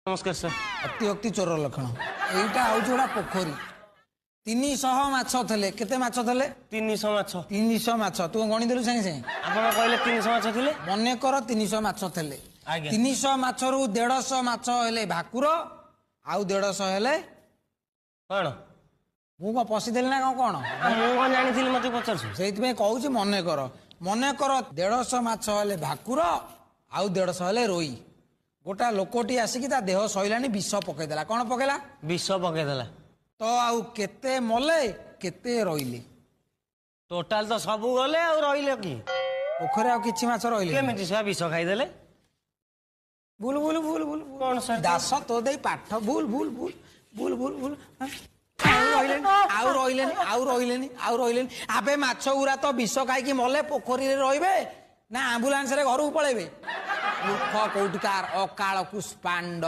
नमस्कार सर। अतिभक्ति चोर लक्षण एटा हूँ गोटा पोखरी 300 माछ थे केते माछ थे 300 माछ 300 माछ तू गणिदेलु सागे सागे आपण कहले 300 माछ थिले मन कर 300 माछ थे आज्ञा। 300 माछ रु 150 माछ हेले भाकुर आउ 150 हेले कौन मु कौन पशिदेली ना कौन मु कौन जानी मत पचार से कहूँ मन कर 150 माछ हेले भाकुर आउ 150 हेले रोई गोटा लोकटी आसिकी ता देह सैलानी विष पकईदेला कौन पकेला विष पकईदेला तो आउ केते मले केते रहिले टोटाल तो सब गले आ रहिले कि पोखरे आउ किछि माछ रहिले केमिति छुआ विष खाईदेले भूल भूल भूल भूल कौन सर दास तो दे पाठ भूल भूल भूल भूल भूल भूल आउ रहिलेनी आबे माछ गुरा तो विष खाइकी मले पोखरी रे रहिबे ना आम्बुलांस रे घर को पळेबे मूर्ख कोउटकार अकाल कुष्पांड।